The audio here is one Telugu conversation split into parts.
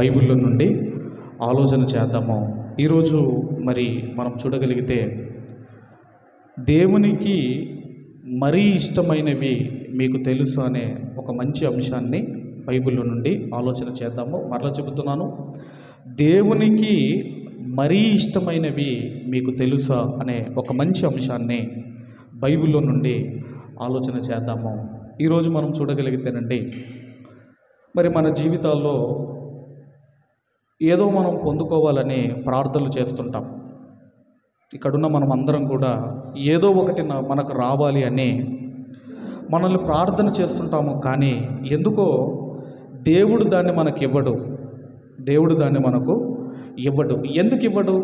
బైబిల్లో నుండి ఆలోచన చేద్దాము. ఈరోజు మరి మనం చూడగలిగితే దేవునికి మరీ ఇష్టమైనవి మీకు తెలుసు అనే ఒక మంచి అంశాన్ని బైబిల్లో నుండి ఆలోచన చేద్దాము. మరలా చెబుతున్నాను, దేవునికి మరీ ఇష్టమైనవి మీకు తెలుసా అనే ఒక మంచి అంశాన్ని బైబిల్లో నుండి ఆలోచన చేద్దాము. ఈరోజు మనం చూడగలిగితేనండి, మరి మన జీవితాల్లో ఏదో మనం పొందుకోవాలని ప్రార్థనలు చేస్తుంటాం. ఇక్కడున్న మనం అందరం కూడా ఏదో ఒకటి మనకు రావాలి అని మనల్ని ప్రార్థన చేస్తుంటాము. కానీ ఎందుకో దేవుడు దాన్ని మనకు ఇవ్వడు. దేవుడు దాన్ని మనకు ఇవ్వడు. ఎందుకు ఇవ్వడు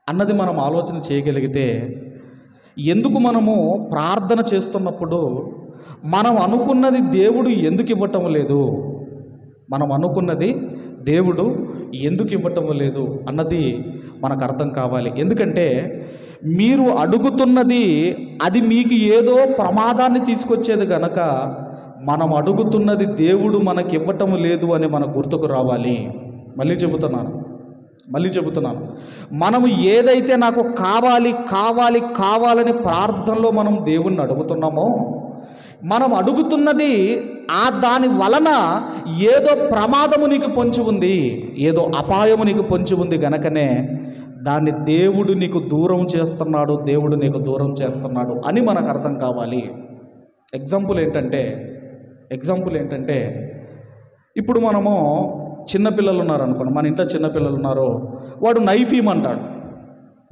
అన్నది మనం ఆలోచన చేయగలిగితే, ఎందుకు మనము ప్రార్థన చేస్తున్నప్పుడు మనం అనుకున్నది దేవుడు ఎందుకు ఇవ్వటం లేదు, మనం అనుకున్నది దేవుడు ఎందుకు ఇవ్వటం లేదు అన్నది మనకు అర్థం కావాలి. ఎందుకంటే మీరు అడుగుతున్నది అది మీకు ఏదో ప్రమాదాన్ని తీసుకొచ్చేది గనక మనం అడుగుతున్నది దేవుడు మనకి ఇవ్వటం లేదు అని మనకు గుర్తుకు రావాలి. మళ్ళీ చెబుతున్నాను, మనము ఏదైతే నాకు కావాలని ప్రార్థనలో మనం దేవుణ్ణి అడుగుతున్నామో, మనం అడుగుతున్నది దాని వలన ఏదో ప్రమాదము నీకు పొంచి ఉంది, ఏదో అపాయము నీకు పొంచి ఉంది గనకనే దాన్ని దేవుడు నీకు దూరం చేస్తున్నాడు అని మనకు అర్థం కావాలి. ఎగ్జాంపుల్ ఏంటంటే ఇప్పుడు మనము చిన్నపిల్లలు ఉన్నారు అనుకోండి, మన ఇంట్లో చిన్నపిల్లలు ఉన్నారు, వాడు నైఫ్ ఇవ్వమంటాడు.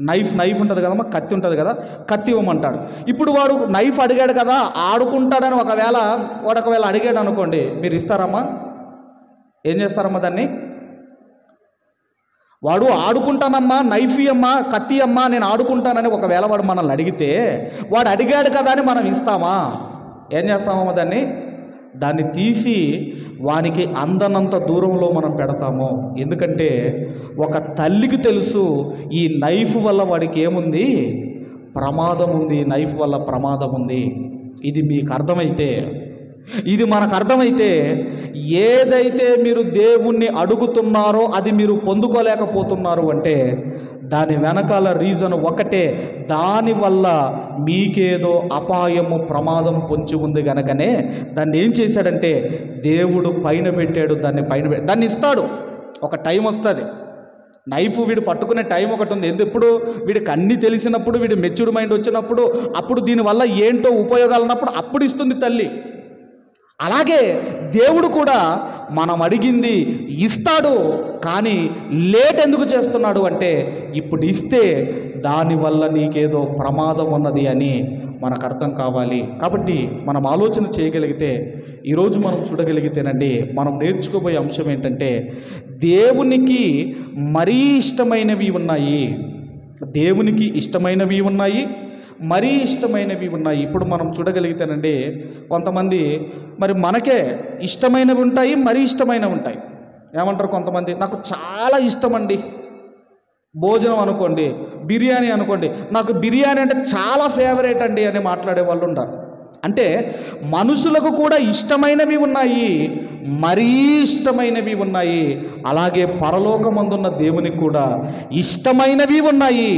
నైఫ్ ఉంటుంది కదమ్మా, కత్తి ఉంటుంది కదా, కత్తి ఇవ్వమంటాడు. ఇప్పుడు వాడు నైఫ్ అడిగాడు కదా, ఆడుకుంటాడని ఒకవేళ అడిగాడు అనుకోండి, మీరు ఇస్తారమ్మా? ఏం చేస్తారమ్మా దాన్ని? వాడు ఆడుకుంటానమ్మా, నైఫ్ అమ్మా, కత్తి అమ్మా, నేను ఆడుకుంటానని ఒకవేళ వాడు మనల్ని అడిగితే, వాడు అడిగాడు కదా అని మనం ఇస్తామా? ఏం చేస్తామమ్మా దాన్ని తీసి వానికి అందనంత దూరంలో మనం పెడతాము. ఎందుకంటే ఒక తల్లికి తెలుసు ఈ నైఫ్ వల్ల వాడికి ఏముంది, ప్రమాదం ఉంది, నైఫ్ వల్ల ప్రమాదం ఉంది. ఇది మీకు అర్థమైతే, ఇది మనకు అర్థమైతే, ఏదైతే మీరు దేవుణ్ణి అడుగుతున్నారో అది మీరు పొందుకోలేకపోతున్నారు అంటే దాని వెనకాల రీజన్ ఒకటే, దానివల్ల మీకేదో అపాయము ప్రమాదం పొంచి ఉంది గనకనే దాన్ని ఏం చేశాడంటే దేవుడు పైన పెట్టాడు. దాన్ని ఇస్తాడు. ఒక టైం వస్తుంది. నైఫ్ వీడు పట్టుకునే టైం ఒకటి ఉంది. ఎప్పుడు వీడికి అన్నీ తెలిసినప్పుడు, వీడి మెచ్యూర్డ్ మైండ్ వచ్చినప్పుడు, అప్పుడు దీనివల్ల ఏంటో ఉపయోగాలు ఉన్నప్పుడు అప్పుడు ఇస్తుంది తల్లి. అలాగే దేవుడు కూడా మనం అడిగింది ఇస్తాడు. కానీ లేట్ ఎందుకు చేస్తున్నాడు అంటే, ఇప్పుడు ఇస్తే దానివల్ల నీకేదో ప్రమాదం ఉన్నది అని మనకు అర్థం కావాలి. కాబట్టి మనం ఆలోచన చేయగలిగితే, ఈరోజు మనం చూడగలిగితేనండి, మనం నేర్చుకోబోయే అంశం ఏంటంటే, దేవునికి మరీ ఇష్టమైనవి ఉన్నాయి, దేవునికి ఇష్టమైనవి ఉన్నాయి, మరీ ఇష్టమైనవి ఉన్నాయి. ఇప్పుడు మనం చూడగలిగితేనండి, కొంతమంది మరి మనకే ఇష్టమైనవి ఉంటాయి, మరీ ఇష్టమైనవి ఉంటాయి. ఏమంటారు కొంతమంది, నాకు చాలా ఇష్టం అండి భోజనం అనుకోండి, బిర్యానీ అనుకోండి, నాకు బిర్యానీ అంటే చాలా ఫేవరెట్ అండి అని మాట్లాడే వాళ్ళు ఉంటారు. అంటే మనుషులకు కూడా ఇష్టమైనవి ఉన్నాయి, మరీ ఇష్టమైనవి ఉన్నాయి. అలాగే పరలోకమందున్న దేవునికి కూడా ఇష్టమైనవి ఉన్నాయి,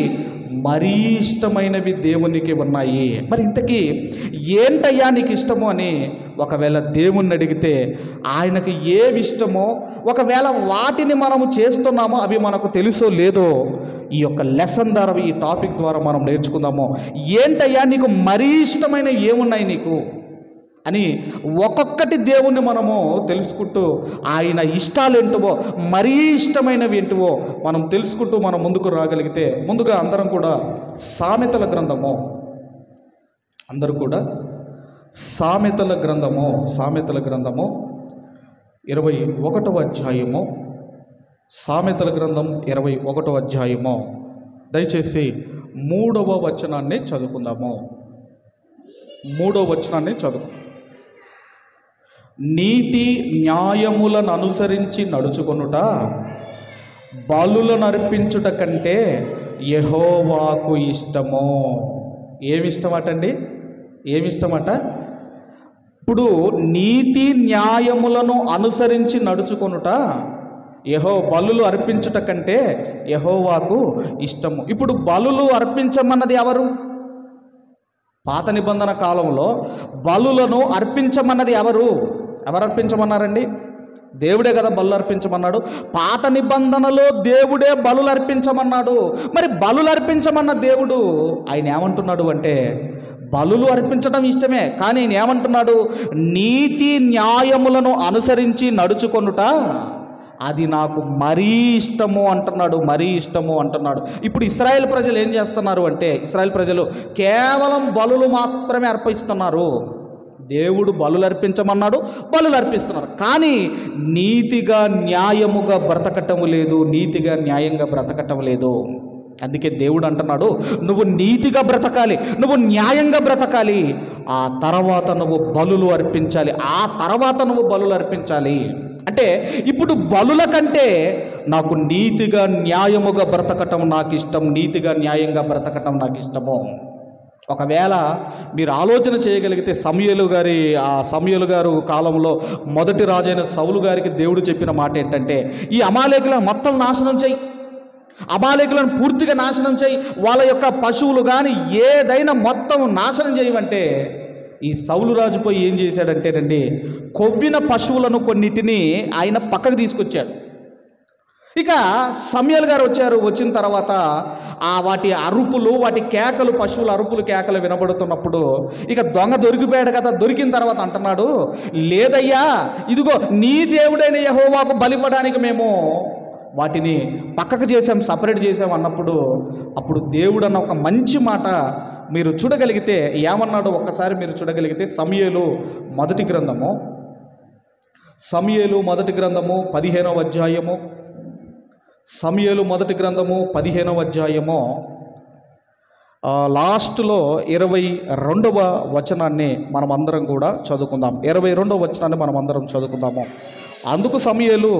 మరీ ఇష్టమైనవి దేవునికి ఉన్నాయి. మరి ఇంతకీ ఏంటయ్యా నీకు ఇష్టమో అని ఒకవేళ దేవుణ్ణి అడిగితే ఆయనకి ఏవి ఇష్టమో, ఒకవేళ వాటిని మనము చేస్తున్నామో అవి మనకు తెలుసో లేదో ఈ యొక్క లెసన్ ద్వారా, ఈ టాపిక్ ద్వారా మనం నేర్చుకుందాము. ఏంటయ్యా నీకు మరీ ఇష్టమైన ఏమున్నాయి నీకు అని ఒక్కొక్కటి దేవుణ్ణి మనము తెలుసుకుంటూ ఆయన ఇష్టాలు ఏంటివో, మరీ ఇష్టమైనవి ఏంటివో మనం తెలుసుకుంటూ మనం ముందుకు రాగలిగితే, ముందుగా అందరం కూడా సామెతల గ్రంథము 21వ అధ్యాయము, సామెతల గ్రంథం 21వ అధ్యాయము, దయచేసి 3వ వచనాన్ని చదువుకుందాము. 3వ వచనాన్ని నీతి న్యాయములను అనుసరించి నడుచుకొనుట బలులను అర్పించుట కంటే యెహోవాకు ఇష్టము. ఏమిష్టమట? ఇప్పుడు నీతి న్యాయములను అనుసరించి నడుచుకొనుట బలులు అర్పించుట కంటే యెహోవాకు ఇష్టము. ఇప్పుడు బలులు అర్పించమన్నది ఎవరు? పాత నిబంధన కాలంలో బలులను అర్పించమన్నది ఎవరు అర్పించమన్నారండి? దేవుడే కదా బలులు అర్పించమన్నాడు. పాత నిబంధనలో దేవుడే బలులు అర్పించమన్నాడు. మరి బలులు అర్పించమన్న దేవుడు ఆయన ఏమంటున్నాడు అంటే, బలులు అర్పించడం ఇష్టమే, కానీ ఆయన ఏమంటున్నాడు? నీతి న్యాయములను అనుసరించి నడుచుకొనుట అది నాకు మరీ ఇష్టము అంటున్నాడు. మరీ ఇష్టము అంటున్నాడు. ఇప్పుడు ఇశ్రాయేల్ ప్రజలు ఏం చేస్తున్నారు అంటే, ఇశ్రాయేల్ ప్రజలు కేవలం బలులు మాత్రమే అర్పిస్తున్నారు. దేవుడు బలులు అర్పించమన్నాడు, బలులు అర్పిస్తున్నారు, కానీ నీతిగా న్యాయముగా బ్రతకటం లేదు, నీతిగా న్యాయంగా బ్రతకటం లేదు. అందుకే దేవుడు అంటున్నాడు, నువ్వు నీతిగా బ్రతకాలి, నువ్వు న్యాయంగా బ్రతకాలి, ఆ తర్వాత నువ్వు బలులు అర్పించాలి, ఆ తర్వాత నువ్వు బలులు అర్పించాలి. అంటే ఇప్పుడు బలుల కంటే నాకు నీతిగా న్యాయముగా బ్రతకటం నాకు ఇష్టం, నీతిగా న్యాయంగా బ్రతకటం నాకు ఇష్టము. ఒకవేళ మీరు ఆలోచన చేయగలిగితే సమూయేలు గారు కాలంలో మొదటి రాజైన సౌలు గారికి దేవుడు చెప్పిన మాట ఏంటంటే, ఈ అమాలేకులను మొత్తం నాశనం చేయి, అమాలేకులను పూర్తిగా నాశనం చేయి, వాళ్ళ యొక్క పశువులు కానీ ఏదైనా మొత్తం నాశనం చేయమంటే, ఈ సౌలు రాజు పోయి ఏం చేశాడంటేనండి, కొవ్విన పశువులను కొన్నిటిని ఆయన పక్కకు తీసుకొచ్చాడు. ఇక సమూయేలు గారు వచ్చిన తర్వాత వాటి అరుపులు, వాటి కేకలు, పశువుల అరుపులు కేకలు వినబడుతున్నప్పుడు ఇక దొంగ దొరికిపోయాడు కదా. దొరికిన తర్వాత అంటున్నాడు, లేదయ్యా, ఇదిగో నీ దేవుడైన యెహోవాకు బలివ్వడానికి మేము వాటిని పక్కకు చేసాం, సపరేట్ చేసాం అన్నప్పుడు, అప్పుడు దేవుడు అన్న ఒక మంచి మాట మీరు చూడగలిగితే ఏమన్నాడో ఒక్కసారి మీరు చూడగలిగితే, సమూయేలు మొదటి గ్రంథము 15వ అధ్యాయము, సమూయేలు మొదటి గ్రంథము 15వ అధ్యాయము లాస్ట్లో 22వ వచనాన్ని మనమందరం కూడా చదువుకుందాం. 22వ వచనాన్ని మనమందరం చదువుకుందాము. అందుకు సమూయేలు,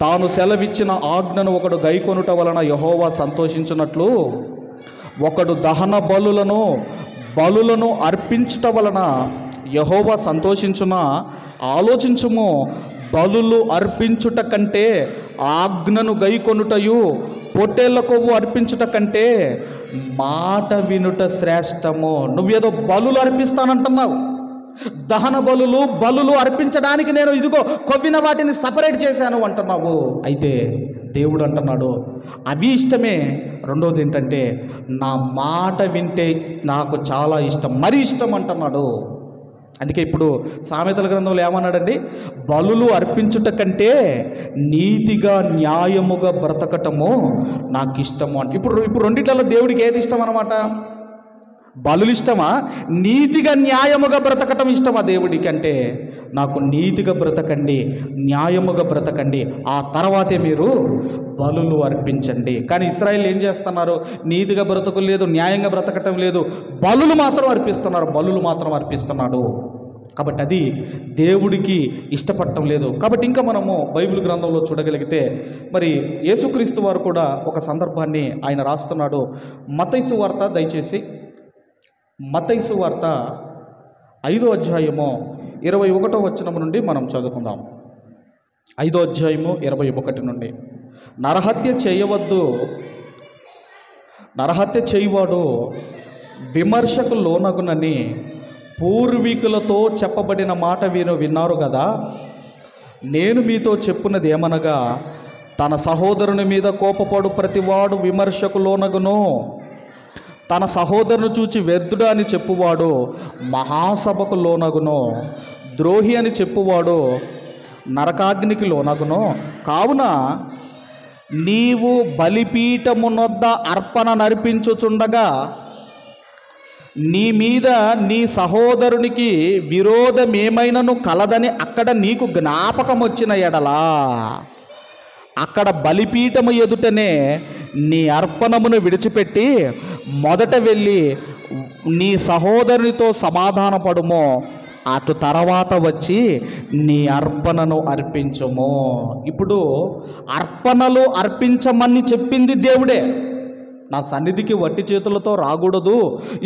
తాను సెలవిచ్చిన ఆజ్ఞను ఒకడు గైకొనుట వలన యెహోవా సంతోషించినట్లు ఒకడు దహన బలులను అర్పించుట వలన యెహోవా సంతోషించున ఆలోచించుము. బలులు అర్పించుట కంటే ఆజ్ఞను గైకొనుటయు, పొట్టేళ్ల కొవ్వు అర్పించుట కంటే మాట వినుట శ్రేష్టము. నువ్వేదో బలులు అర్పిస్తానంటున్నావు, దహన బలులు అర్పించడానికి నేను ఇదిగో కొవ్విన వాటిని సపరేట్ చేశాను అంటున్నావు. అయితే దేవుడు అంటున్నాడు, అవి ఇష్టమే, రెండోది ఏంటంటే నా మాట వింటే నాకు చాలా ఇష్టం, మరీ ఇష్టం అంటున్నాడు. అందుకే ఇప్పుడు సామెతల గ్రంథంలో ఏమన్నాడండి, బలులు అర్పించుట కంటే నీతిగా న్యాయముగా బ్రతకటము నాకు ఇష్టము అంటే. ఇప్పుడు రెండిట్లలో దేవుడికి ఏది ఇష్టం అన్నమాట? బలులు ఇష్టమా, నీతిగా న్యాయముగా బ్రతకటం ఇష్టమా దేవుడికి? అంటే నాకు నీతిగా బ్రతకండి, న్యాయముగా బ్రతకండి, ఆ తర్వాతే మీరు బలులు అర్పించండి. కానీ ఇశ్రాయేలు ఏం చేస్తున్నారు? నీతిగా బ్రతకం లేదు, న్యాయంగా బ్రతకటం లేదు, బలులు మాత్రం అర్పిస్తున్నాడు. కాబట్టి అది దేవుడికి ఇష్టపడటం లేదు. కాబట్టి ఇంకా మనము బైబిల్ గ్రంథంలో చూడగలిగితే మరి యేసుక్రీస్తు వారు కూడా ఒక సందర్భాన్ని ఆయన రాస్తున్నాడు. మత్తయి సువార్త, దయచేసి మత్తయి సువార్త 5వ అధ్యాయము 21వ వచనం నుండి మనం చదువుకుందాం. 5వ అధ్యాయము 21 నుండి, నరహత్య చేయువాడు విమర్శకు లోనగునని పూర్వీకులతో చెప్పబడిన మాట విన్నారు కదా. నేను మీతో చెప్పున్నది ఏమనగా, తన సహోదరుని మీద కోపపడు ప్రతివాడు విమర్శకు లోనగును, తన సహోదరుని చూచి వ్యర్థుడు అని చెప్పువాడు మహాసభకు లోనగును, ద్రోహి అని చెప్పువాడు నరకాగ్నికి లోనగును. కావున నీవు బలిపీఠమునొద్ద అర్పణ నర్పించుచుండగా నీ మీద నీ సహోదరునికి విరోధమేమైనను కలదని అక్కడ నీకు జ్ఞాపకం వచ్చిన ఎడలా, అక్కడ బలిపీఠము ఎదుటనే నీ అర్పణమును విడిచిపెట్టి మొదట వెళ్ళి నీ సహోదరునితో సమాధానపడుము, అటు తర్వాత వచ్చి నీ అర్పణను అర్పించుము. ఇప్పుడు అర్పణలు అర్పించమని చెప్పింది దేవుడే. నా సన్నిధికి వట్టి చేతులతో రాకూడదు,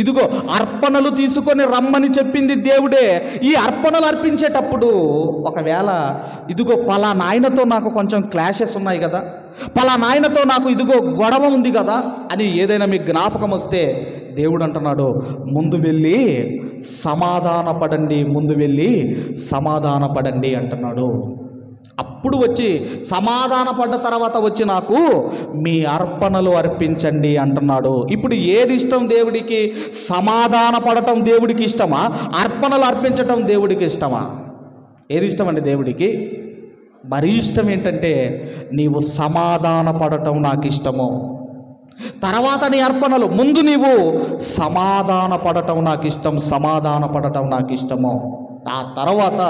ఇదిగో అర్పణలు తీసుకొని రమ్మని చెప్పింది దేవుడే. ఈ అర్పణలు అర్పించేటప్పుడు ఒకవేళ ఇదిగో పలానా ఆయనతో నాకు కొంచెం క్లాషెస్ ఉన్నాయి కదా, పలానా ఆయనతో నాకు ఇదిగో గొడవ ఉంది కదా అని ఏదైనా మీకు జ్ఞాపకం వస్తే దేవుడు అంటున్నాడు, ముందు వెళ్ళి సమాధానపడండి, ముందు వెళ్ళి సమాధానపడండి అంటున్నాడు. అప్పుడు వచ్చి సమాధానపడ్డ తర్వాత వచ్చి నాకు మీ అర్పణలు అర్పించండి అంటున్నాడు. ఇప్పుడు ఏది ఇష్టం దేవుడికి? సమాధానపడటం దేవుడికి ఇష్టమా? అర్పణలు అర్పించటం దేవుడికి ఇష్టమా? ఏది ఇష్టం అండి దేవుడికి? మరీ ఇష్టం ఏంటంటే నీవు సమాధానపడటం నాకు ఇష్టము, తర్వాత నీ అర్పణలు, ముందు నీవు సమాధానపడటం నాకు ఇష్టం, సమాధానపడటం నాకు ఇష్టము, ఆ తర్వాత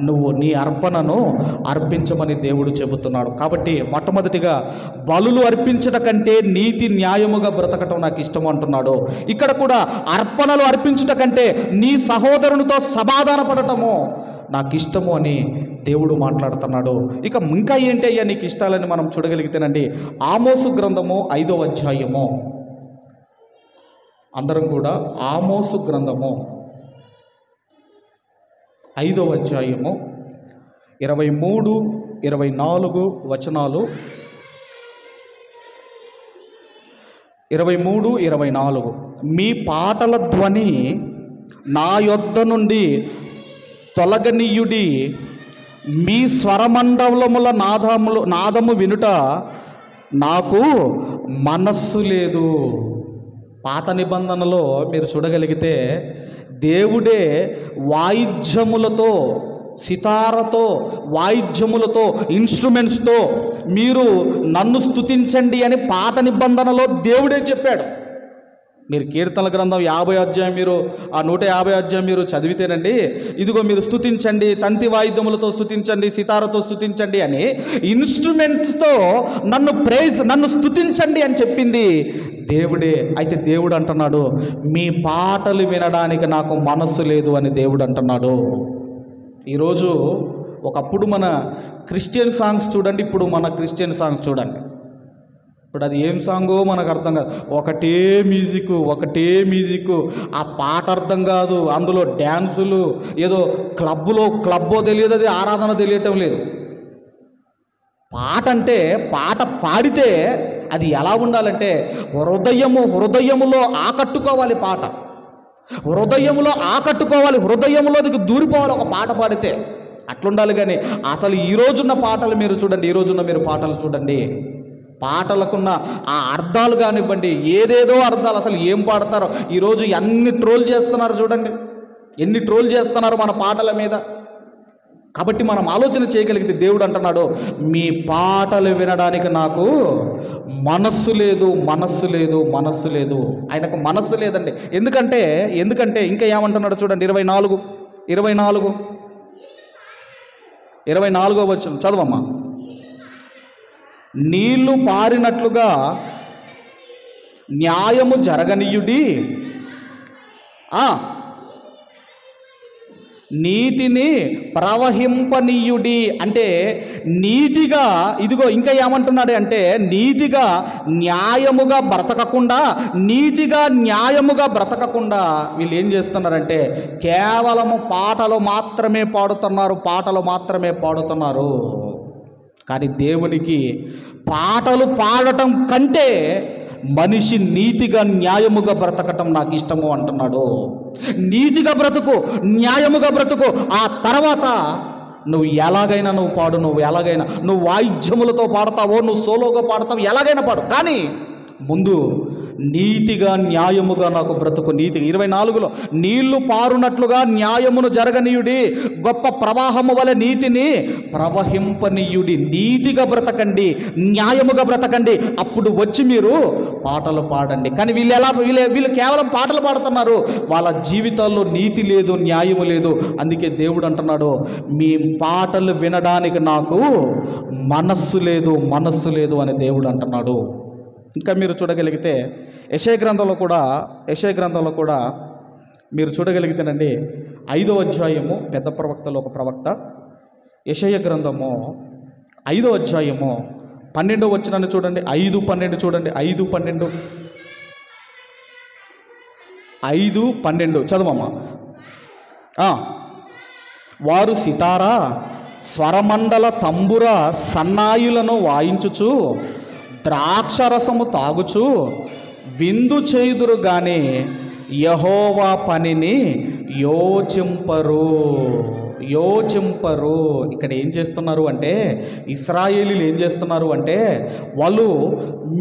నువ్వు నీ అర్పణను అర్పించమని దేవుడు చెబుతున్నాడు. కాబట్టి మొట్టమొదటిగా బలులు అర్పించట కంటే నీతి న్యాయముగా బ్రతకటం నాకు ఇష్టము అంటున్నాడు. ఇక్కడ కూడా అర్పణలు అర్పించుట కంటే నీ సహోదరునితో సమాధాన పడటము నాకు ఇష్టము అని దేవుడు మాట్లాడుతున్నాడు. ఇక ఇంకా ఏంటి అయ్యా నీకు ఇష్టాలని మనం చూడగలిగితేనండి, ఆమోసు గ్రంథము 5వ అధ్యాయము, అందరం కూడా ఆమోసు గ్రంథము 5వ అధ్యాయము 23, 24 వచనాలు. 23, 24 మీ పాటల ధ్వని నా యొద్ద నుండి తొలగనీయుడి, మీ స్వరమండలముల నాదము వినుట నాకు మనస్సు లేదు. పాత నిబంధనలో మీరు చూడగలిగితే దేవుడే వాయిద్యములతో, సితారతో, వాయిద్యములతో, ఇన్స్ట్రుమెంట్స్తో మీరు నన్ను స్తుతించండి అని పాత నిబంధనలో దేవుడే చెప్పాడు. మీరు కీర్తనల గ్రంథం 50 అధ్యాయం మీరు ఆ 150 అధ్యాయం మీరు చదివితేనండి, ఇదిగో మీరు స్తుతించండి, తంతి వాయిద్యములతో స్తుతించండి, సితారతో స్తుతించండి అని ఇన్స్ట్రుమెంట్స్తో నన్ను స్తుతించండి అని చెప్పింది దేవుడే. అయితే దేవుడు అంటున్నాడు, మీ పాటలు వినడానికి నాకు మనస్సు లేదు అని దేవుడు అంటున్నాడు. ఈరోజు ఒకప్పుడు మన క్రిస్టియన్ సాంగ్స్ చూడండి, ఇప్పుడు మన క్రిస్టియన్ సాంగ్స్ చూడండి. ఇప్పుడు అది ఏం సాంగో మనకు అర్థం కాదు, ఒకటే మ్యూజిక్, ఆ పాట అర్థం కాదు, అందులో డ్యాన్సులు, ఏదో క్లబ్బో తెలియదు, అది ఆరాధన తెలియటం లేదు. పాట అంటే పాట పాడితే అది ఎలా ఉండాలంటే హృదయములో ఆకట్టుకోవాలి, పాట హృదయములో ఆకట్టుకోవాలి, హృదయములోకి దూరిపోవాలి ఒక పాట పాడితే, అట్లుండాలి. కానీ అసలు ఈ రోజున్న పాటలు మీరు చూడండి, మీరు పాటలు చూడండి, పాటలకున్న ఆ అర్థాలు కానివ్వండి, ఏదేదో అర్థాలు, అసలు ఏం పాడతారో. ఈరోజు ఎన్ని ట్రోల్ చేస్తున్నారు చూడండి, ఎన్ని ట్రోల్ చేస్తున్నారు మన పాటల మీద. కాబట్టి మనం ఆలోచన చేయగలిగితే దేవుడు అంటున్నాడు, మీ పాటలు వినడానికి నాకు మనస్సు లేదు. ఆయనకు మనస్సు లేదండి. ఎందుకంటే ఇంకా ఏమంటున్నాడు చూడండి, 24 వచనం చదవమ్మా. నీళ్లు పారినట్లుగా న్యాయము జరగనీయుడి, నీతిని ప్రవహింపనీయుడి. అంటే నీతిగా, ఇదిగో ఇంకా ఏమంటున్నాడు అంటే నీతిగా న్యాయముగా బ్రతకకుండా వీళ్ళు ఏం చేస్తున్నారంటే కేవలము పాటలు మాత్రమే పాడుతున్నారు. కానీ దేవునికి పాటలు పాడటం కంటే మనిషి నీతిగా న్యాయముగా బ్రతకటం నాకు ఇష్టము అంటున్నాడు. నీతిగా బ్రతుకు, న్యాయముగా బ్రతుకు, ఆ తర్వాత నువ్వు ఎలాగైనా నువ్వు పాడు, నువ్వు వాయిద్యములతో పాడతావో, నువ్వు సోలోగా పాడతావు, ఎలాగైనా పాడు, కానీ ముందు నీతిగా న్యాయముగా నాకు బ్రతుకు. నీతి 24లో నీళ్లు పారునట్లుగా న్యాయమును జరగనీయుడి, గొప్ప ప్రవాహము వలె నీతిని ప్రవహింపనీయుడి. నీతిగా బ్రతకండి, న్యాయముగా బ్రతకండి, అప్పుడు వచ్చి మీరు పాటలు పాడండి. కానీ వీళ్ళు కేవలం పాటలు పాడుతున్నారు, వాళ్ళ జీవితాల్లో నీతి లేదు, న్యాయము లేదు. అందుకే దేవుడు అంటున్నాడు, మీ పాటలు వినడానికి నాకు మనస్సు లేదు అని దేవుడు అంటున్నాడు. ఇంకా మీరు చూడగలిగితే యెషయా గ్రంథంలో కూడా మీరు చూడగలిగితేనండి, 5వ అధ్యాయము, పెద్ద ప్రవక్తలో ఒక ప్రవక్త, యెషయా గ్రంథము 5వ అధ్యాయము 12వ వచనాన్ని చూడండి, 5:12 చూడండి, 5:12 5:12 చదువమ్మా. వారు సితారా స్వరమండల తంబుర సన్నాయులను వాయించుచు ద్రాక్షరసము తాగుచు విందు చేయుదురు గాని యెహోవా పనిని యోచింపరు. ఇక్కడ ఏం చేస్తున్నారు అంటే, ఇశ్రాయేలీలు ఏం చేస్తున్నారు అంటే, వాళ్ళు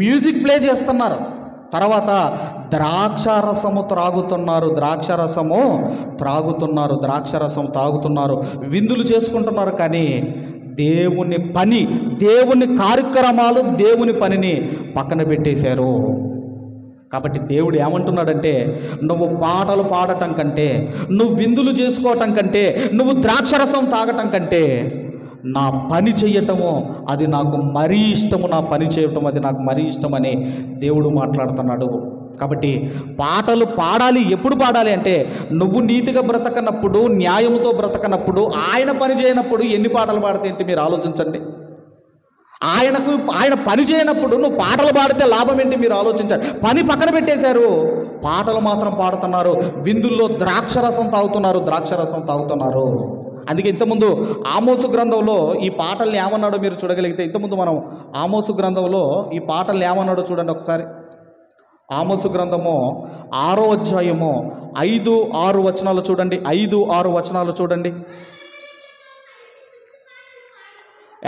మ్యూజిక్ ప్లే చేస్తున్నారు, తర్వాత ద్రాక్షరసము తాగుతున్నారు, విందులు చేసుకుంటున్నారు. కానీ దేవుని పని, దేవుని కార్యక్రమాలు, దేవుని పనిని పక్కన పెట్టేశారు. కాబట్టి దేవుడు ఏమంటున్నాడంటే, నువ్వు పాటలు పాడటం కంటే, నువ్వు విందులు చేసుకోవటం కంటే, నువ్వు ద్రాక్షరసం తాగటం కంటే నా పని చెయ్యటము అది నాకు మరీ ఇష్టము, నా పని చేయటం అది నాకు మరీ ఇష్టమని దేవుడు మాట్లాడుతున్నాడు. కాబట్టి పాటలు పాడాలి. ఎప్పుడు పాడాలి అంటే, నువ్వు నీతిగా బ్రతకనప్పుడు, న్యాయముతో బ్రతకనప్పుడు, ఆయన పని చేయనప్పుడు ఎన్ని పాటలు పాడితే ఏంటి మీరు ఆలోచించండి. ఆయన పని చేయనప్పుడు నువ్వు పాటలు పాడితే లాభం ఏంటి మీరు ఆలోచించండి. పని పక్కన పెట్టేశారు, పాటలు మాత్రం పాడుతున్నారు, విందుల్లో ద్రాక్షరసం తాగుతున్నారు. అందుకే ఇంతకుముందు ఆమోసు గ్రంథంలో ఈ పాటల్ని ఏమన్నాడో మీరు చూడగలిగితే, ఇంతకుముందు మనం ఆమోసు గ్రంథంలో ఈ పాటల్ని ఏమన్నాడో చూడండి ఒకసారి. ఆమోసు గ్రంథము 6వ అధ్యాయము 5-6 వచనాలు చూడండి. 5-6 వచనాలు చూడండి.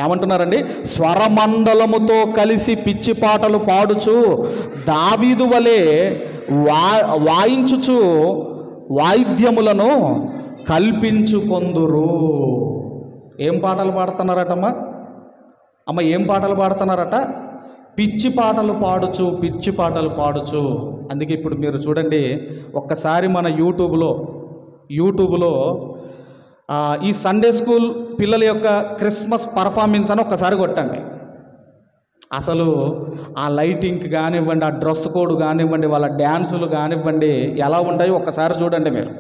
ఏమంటున్నారండి? స్వరమండలముతో కలిసి పిచ్చి పాటలు పాడుచు దావీదు వలె వాయించుచు వాయిద్యములను కల్పించుకొందురు. ఏం పాటలు పాడుతున్నారటమ్మా? ఏం పాటలు పాడుతున్నారట? పిచ్చి పాటలు పాడుచు. అందుకే ఇప్పుడు మీరు చూడండి, ఒక్కసారి మన యూట్యూబ్లో ఈ సండే స్కూల్ పిల్లల యొక్క క్రిస్మస్ పర్ఫార్మెన్స్ అని ఒక్కసారి కొట్టండి. అసలు ఆ లైటింగ్ కానివ్వండి, ఆ డ్రెస్ కోడ్ కానివ్వండి, వాళ్ళ డ్యాన్సులు కానివ్వండి, ఎలా ఉంటాయో ఒక్కసారి చూడండి మీరు.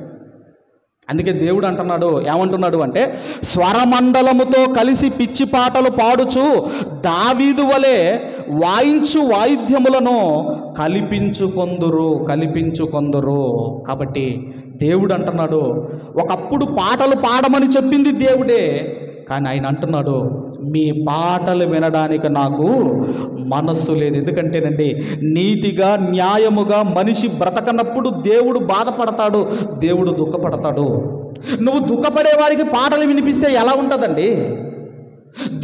అందుకే దేవుడు అంటున్నాడు, ఏమంటున్నాడు అంటే, స్వరమండలముతో కలిసి పిచ్చి పాటలు పాడుచు దావీదు వలె వాయించు వాయిద్యములను కల్పించుకొందురు. కాబట్టి దేవుడు అంటున్నాడు, ఒకప్పుడు పాటలు పాడమని చెప్పింది దేవుడే, కానీ ఆయన అంటున్నాడు, మీ పాటలు వినడానికి నాకు మనస్సు లేదు. ఎందుకంటేనండి, నీతిగా న్యాయముగా మనిషి బ్రతకనప్పుడు దేవుడు బాధపడతాడు, దేవుడు దుఃఖపడతాడు. నువ్వు దుఃఖపడేవాడికి పాటలు వినిపిస్తే ఎలా ఉంటుందండి?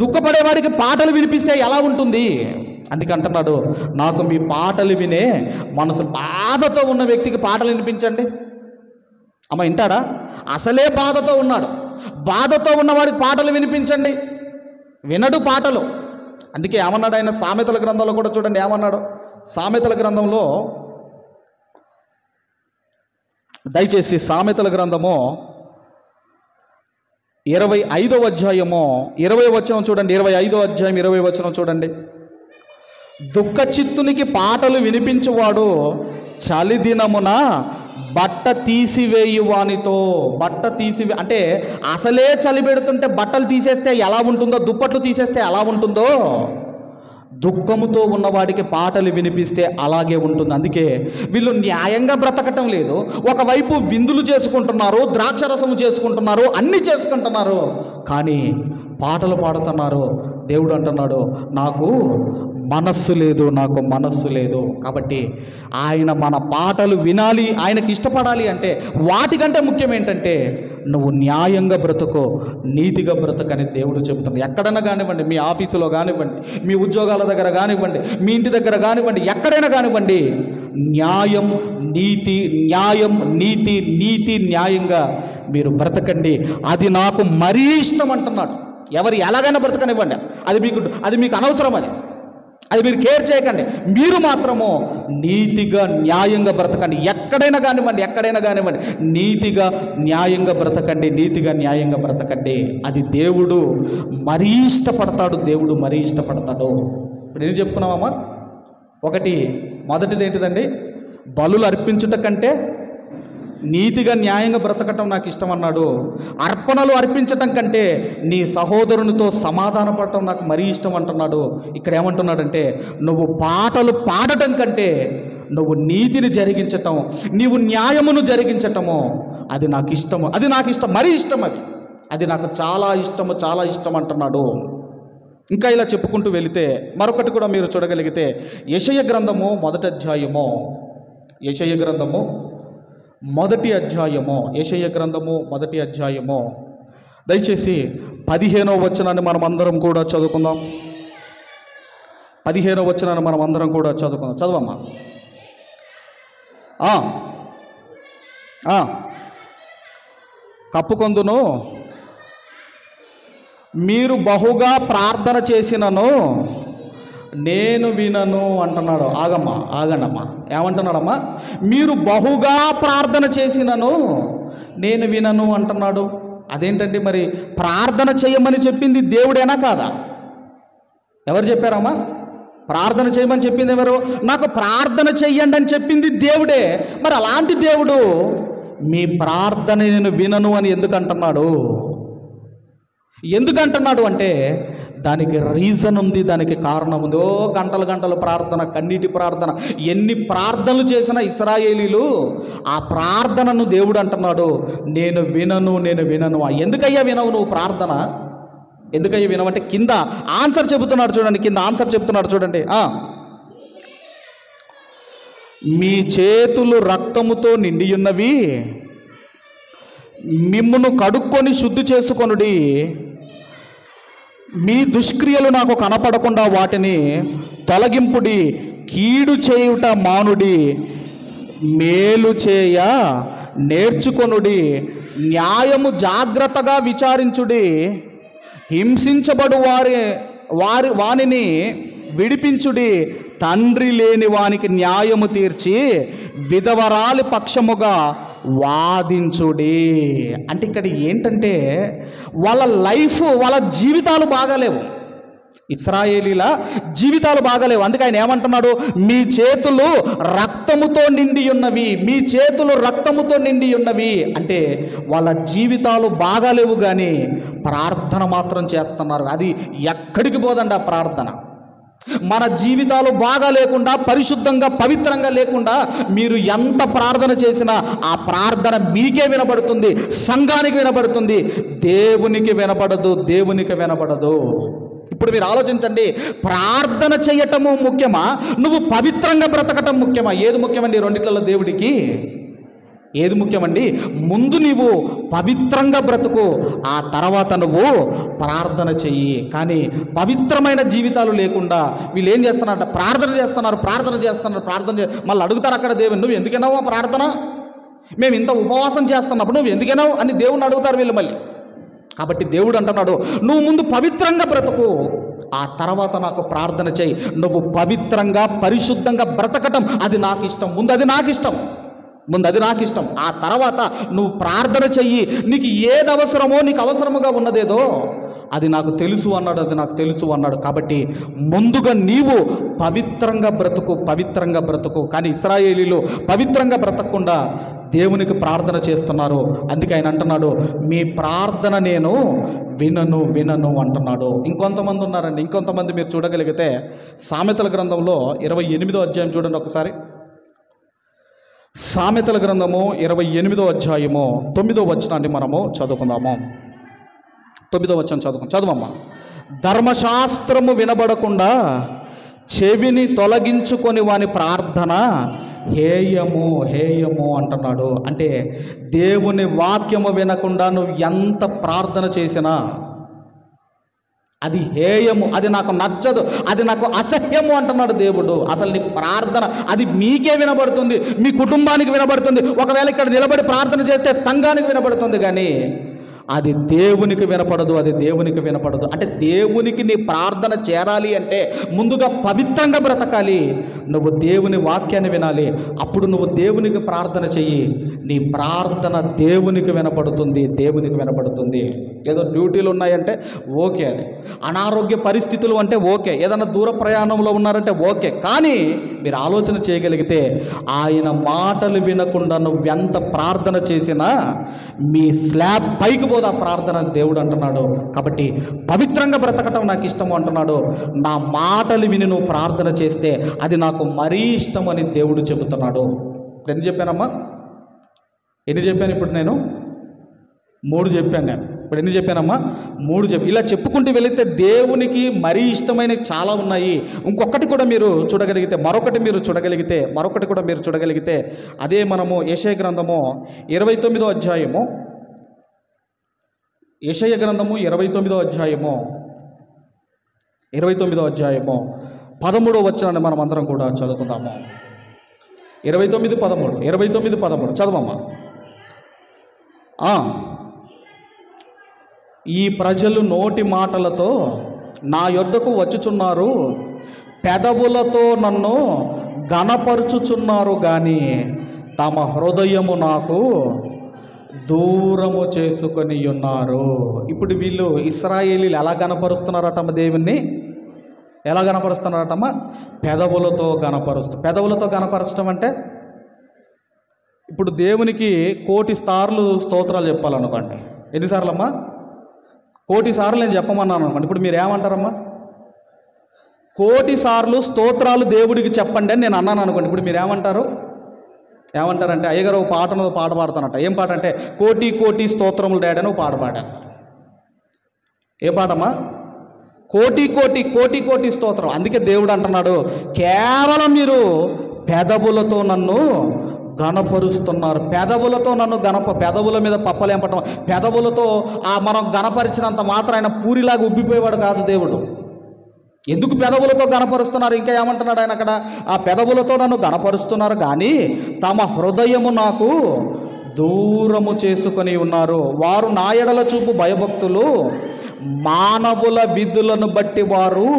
దుఃఖపడేవాడికి పాటలు వినిపిస్తే ఎలా ఉంటుంది? అందుకే అంటున్నాడు, నాకు మీ పాటలు వినే మనసు. బాధతో ఉన్న వ్యక్తికి పాటలు వినిపించండి. వింటాడా? అసలే బాధతో ఉన్నాడు, బాధతో ఉన్నవాడికి పాటలు వినిపించండి, వినడు పాటలు. అందుకే ఏమన్నాడు ఆయన? సామెతల గ్రంథంలో కూడా చూడండి ఏమన్నాడు. సామెతల గ్రంథంలో, దయచేసి సామెతల గ్రంథము 25వ అధ్యాయము 20వ వచనం చూడండి. 25వ అధ్యాయం 20వ వచనం చూడండి. దుఃఖ చిత్తునికి పాటలు వినిపించువాడు చలిదినమున బట్ట తీసివేయువానితో. అంటే అసలే చలి పెడుతుంటే బట్టలు తీసేస్తే ఎలా ఉంటుందో, దుప్పట్లు తీసేస్తే ఎలా ఉంటుందో, దుఃఖముతో ఉన్నవాడికి పాటలు వినిపిస్తే అలాగే ఉంటుంది. అందుకే వీళ్ళు న్యాయంగా బ్రతకటం లేదు. ఒకవైపు విందులు చేసుకుంటున్నారు, ద్రాక్షరసము చేసుకుంటున్నారు, అన్నీ చేసుకుంటున్నారు, కానీ పాటలు పాడుతున్నారు. దేవుడు అంటున్నాడు, నాకు మనస్సు లేదు. కాబట్టి ఆయన మన పాటలు వినాలి, ఆయనకి ఇష్టపడాలి అంటే వాటికంటే ముఖ్యం ఏంటంటే, నువ్వు న్యాయంగా బ్రతుకో, నీతిగా బ్రతకని దేవుడు చెబుతున్నాడు. ఎక్కడైనా కానివ్వండి, మీ ఆఫీసులో కానివ్వండి, మీ ఉద్యోగాల దగ్గర కానివ్వండి, మీ ఇంటి దగ్గర కానివ్వండి, ఎక్కడైనా కానివ్వండి, న్యాయం నీతి న్యాయంగా మీరు బ్రతకండి, అది నాకు మరీ ఇష్టం అంటున్నాడు. ఎవరు ఎలాగైనా బ్రతకనివ్వండి, అది మీకు అనవసరం, అది మీరు కేర్ చేయకండి. మీరు మాత్రము నీతిగా న్యాయంగా బ్రతకండి. ఎక్కడైనా కానివ్వండి నీతిగా న్యాయంగా బ్రతకండి. అది దేవుడు మరీ ఇష్టపడతాడు. ఇప్పుడు ఏం చెప్పుకున్నామమ్మా? మొదటిది ఏంటిదండి? బలులు అర్పించుట కంటే నీతిగా న్యాయంగా బ్రతకటం నాకు ఇష్టం అన్నాడు. అర్పణలు అర్పించటం కంటే నీ సహోదరునితో సమాధాన పడటం నాకు మరీ ఇష్టం అంటున్నాడు. ఇక్కడ ఏమంటున్నాడంటే, నువ్వు పాటలు పాడటం కంటే నువ్వు నీతిని జరిగించటం, నీవు న్యాయమును జరిగించటము అది నాకు ఇష్టము, అది నాకు ఇష్టం, మరీ ఇష్టం, అది నాకు చాలా ఇష్టము, చాలా ఇష్టం అంటున్నాడు. ఇంకా ఇలా చెప్పుకుంటూ వెళితే మరొకటి కూడా మీరు చూడగలిగితే యెషయా గ్రంథము మొదటి అధ్యాయము, యెషయా గ్రంథము మొదటి అధ్యాయము, యెషయా గ్రంథము మొదటి అధ్యాయము, దయచేసి 15వ వచనాన్ని మనం అందరం కూడా చదువుకుందాం. 15వ వచనాన్ని మనం అందరం కూడా చదువుకుందాం. చదవమ్మా. కప్పుకొందును, మీరు బహుగా ప్రార్థన చేసినను నేను వినను అంటున్నాడు. ఆగండమ్మా, ఏమంటున్నాడమ్మా? మీరు బహుగా ప్రార్థన చేసినను నేను వినను అంటున్నాడు. అదేంటండి మరి? ప్రార్థన చేయమని చెప్పింది దేవుడేనా కాదా? ఎవరు చెప్పారమ్మా? ప్రార్థన చేయమని చెప్పింది ఎవరు? నాకు ప్రార్థన చెయ్యండి అని చెప్పింది దేవుడే. మరి అలాంటి దేవుడు మీ ప్రార్థన నేను వినను అని ఎందుకు అంటున్నాడు? ఎందుకంటున్నాడు అంటే దానికి రీజన్ ఉంది, దానికి కారణం ఉంది. గంటలు గంటలు ప్రార్థన, కన్నీటి ప్రార్థన, ఎన్ని ప్రార్థనలు చేసిన ఇశ్రాయేలీలు ఆ ప్రార్థనను దేవుడు అంటున్నాడు నేను వినను, నేను వినను. ఎందుకయ్యా వినవు నువ్వు ప్రార్థన? ఎందుకయ్యా వినవంటే కింద ఆన్సర్ చెబుతున్నాడు చూడండి, కింద ఆన్సర్ చెబుతున్నాడు చూడండి. మీ చేతులు రక్తముతో నిండియున్నవి, మిమ్మును కడుక్కొని శుద్ధి చేసుకొనుడి, మీ దుష్క్రియలు నాకు కనపడకుండా వాటిని తొలగింపుడి, కీడు చేయుట మానుడి, మేలు చేయ నేర్చుకొనుడి, న్యాయము జాగ్రత్తగా విచారించుడి, హింసించబడు వానిని విడిపించుడి, తండ్రి లేని వానికి న్యాయము తీర్చి విధవరాలి పక్షముగా వాదించుడి. అంటే ఇక్కడ ఏంటంటే వాళ్ళ లైఫ్, వాళ్ళ జీవితాలు బాగాలేవు, ఇశ్రాయేలీల జీవితాలు బాగాలేవు. అందుకే ఆయన ఏమంటున్నాడు? మీ చేతులు రక్తముతో నిండి ఉన్నవి, మీ చేతులు రక్తముతో నిండి ఉన్నవి అంటే వాళ్ళ జీవితాలు బాగాలేవు, కానీ ప్రార్థన మాత్రం చేస్తున్నారు. అది ఎక్కడికి పోదండి ఆ ప్రార్థన. మన జీవితాలు బాగా లేకుండా, పరిశుద్ధంగా, పవిత్రంగా లేకుండా మీరు ఎంత ప్రార్థన చేసినా ఆ ప్రార్థన మీకే వినబడుతుంది, సంఘానికి వినబడుతుంది, దేవునికి వినబడదు, దేవునికి వినబడదు. ఇప్పుడు మీరు ఆలోచించండి, ప్రార్థన చేయటము ముఖ్యమా, నువ్వు పవిత్రంగా బ్రతకటం ముఖ్యమా? ఏది ముఖ్యమండి రెండిట్లలో దేవుడికి? ఏది ముఖ్యమండి? ముందు నీవు పవిత్రంగా బ్రతుకు, ఆ తర్వాత నువ్వు ప్రార్థన చెయ్యి. కానీ పవిత్రమైన జీవితాలు లేకుండా వీళ్ళు ఏం చేస్తున్నారంటే ప్రార్థన చేస్తున్నారు. మళ్ళీ అడుగుతారు అక్కడ దేవుని, నువ్వు ఎందుకైనావు ఆ ప్రార్థన? మేము ఇంత ఉపవాసం చేస్తున్నప్పుడు నువ్వు ఎందుకైనావు అని దేవుణ్ణి అడుగుతారు వీళ్ళు మళ్ళీ. కాబట్టి దేవుడు అంటున్నాడు, నువ్వు ముందు పవిత్రంగా బ్రతుకు, ఆ తర్వాత నాకు ప్రార్థన చెయ్యి. నువ్వు పవిత్రంగా, పరిశుద్ధంగా బ్రతకటం అది నాకు ఇష్టం, ముందు అది నాకు ఇష్టం, ఆ తర్వాత నువ్వు ప్రార్థన చెయ్యి. నీకు ఏది అవసరమో, నీకు అవసరముగా ఉన్నదేదో అది నాకు తెలుసు అన్నాడు. కాబట్టి ముందుగా నీవు పవిత్రంగా బ్రతుకు. కానీ ఇశ్రాయేలీలు పవిత్రంగా బ్రతకకుండా దేవునికి ప్రార్థన చేస్తున్నారు. అందుకే ఆయన అంటున్నాడు, మీ ప్రార్థన నేను వినను అంటున్నాడు. ఇంకొంతమంది ఉన్నారండి, ఇంకొంతమంది మీరు చూడగలిగితే సామెతల గ్రంథంలో 28వ అధ్యాయం చూడండి ఒకసారి. సామెతల గ్రంథము 28వ అధ్యాయము 9వ వచనాన్ని మనము చదువుకుందాము. 9వ వచనం చదువమ్మా. ధర్మశాస్త్రము వినబడకుండా చెవిని తొలగించుకొని వాని ప్రార్థన హేయము అంటున్నాడు. అంటే దేవుని వాక్యము వినకుండా నువ్వు ఎంత ప్రార్థన చేసినా అది హేయము, అది నాకు నచ్చదు, అది నాకు అసహ్యము అంటున్నాడు దేవుడు. అసలు నీ ప్రార్థన అది మీకే వినబడుతుంది, మీ కుటుంబానికి వినబడుతుంది, ఒకవేళ ఇక్కడ నిలబడి ప్రార్థన చేస్తే సంఘానికి వినబడుతుంది, కానీ అది దేవునికి వినపడదు. అంటే దేవునికి నీ ప్రార్థన చేరాలి అంటే ముందుగా పవిత్రంగా బ్రతకాలి, నువ్వు దేవుని వాక్యాన్ని వినాలి, అప్పుడు నువ్వు దేవునికి ప్రార్థన చెయ్యి. నీ ప్రార్థన దేవునికి వినపడుతుంది. ఏదో డ్యూటీలు ఉన్నాయంటే ఓకే, అది అనారోగ్య పరిస్థితులు అంటే ఓకే, ఏదైనా దూర ప్రయాణంలో ఉన్నారంటే ఓకే, కానీ మీరు ఆలోచన చేయగలిగితే ఆయన మాటలు వినకుండా నువ్వెంత ప్రార్థన చేసినా మీ స్లాబ్ పైకి పోదా ప్రార్థన దేవుడు అంటున్నాడు. కాబట్టి పవిత్రంగా బ్రతకటం నాకు ఇష్టము అంటున్నాడు. నా మాటలు విని నువ్వు ప్రార్థన చేస్తే అది నాకు మరీ ఇష్టం అని దేవుడు చెబుతున్నాడు. ఎన్ని చెప్పానమ్మా? ఎన్ని చెప్పాను ఇప్పుడు నేను? 3 చెప్పాను నేను. ఇప్పుడు ఎన్ని చెప్పానమ్మా? 3 చెప్పి ఇలా చెప్పుకుంటూ వెళితే దేవునికి మరీ ఇష్టమైనవి చాలా ఉన్నాయి. ఇంకొకటి కూడా మీరు చూడగలిగితే, మరొకటి కూడా మీరు చూడగలిగితే అదే మనము యెషయా గ్రంథము 29వ అధ్యాయము, యెషయా గ్రంథము 29వ అధ్యాయము 13వ వచనాన్ని మనం అందరం కూడా చదువుకుందాము. 29:13 చదవమ్మా. ఈ ప్రజలు నోటి మాటలతో నా యొద్దకు వచ్చుచున్నారు, పెదవులతో నన్ను ఘనపరుచుచున్నారు కానీ తమ హృదయము నాకు దూరము చేసుకొని ఉన్నారు. ఇప్పుడు వీళ్ళు ఇశ్రాయేలీలు ఎలా గణపరుస్తున్నారటమ్మ దేవుణ్ణి? ఎలా గణపరుస్తున్నారటమ్మ? పెదవులతో గణపరచడం అంటే ఇప్పుడు దేవునికి 1,000,000 సార్లు స్తోత్రాలు చెప్పాలనుకోండి. ఎన్నిసార్లు అమ్మా? 1,000,000 సార్లు నేను చెప్పమన్నాను అనుకోండి. ఇప్పుడు మీరు ఏమంటారమ్మా? 1,000,000 సార్లు స్తోత్రాలు దేవుడికి చెప్పండి అని నేను అన్నాను అనుకోండి. ఇప్పుడు మీరు ఏమంటారంటే అయ్యగారు ఒక పాట పాడతానట. ఏం పాట అంటే 1,000,000 స్తోత్రములు డాడీ అని ఒక పాట పాడాను. ఏ పాటమ్మా? 1,000,000 స్తోత్రం. అందుకే దేవుడు అంటున్నాడు, కేవలం మీరు పెదవులతో నన్ను గణపరుస్తున్నారు. పెదవులతో నన్ను పెదవుల మీద పప్పలేంపటం, పెదవులతో మనం గణపరిచినంత మాత్రం ఆయన పూరిలాగా ఉబ్బిపోయేవాడు కాదు దేవుడు. ఎందుకు పెదవులతో గణపరుస్తున్నారు? ఇంకా ఏమంటున్నాడు ఆయన అక్కడ? ఆ పెదవులతో నన్ను గణపరుస్తున్నారు కానీ తమ హృదయము నాకు దూరము చేసుకొని ఉన్నారు. వారు నా ఎడల చూపు భయభక్తులు, మానవుల విధులను బట్టి వారు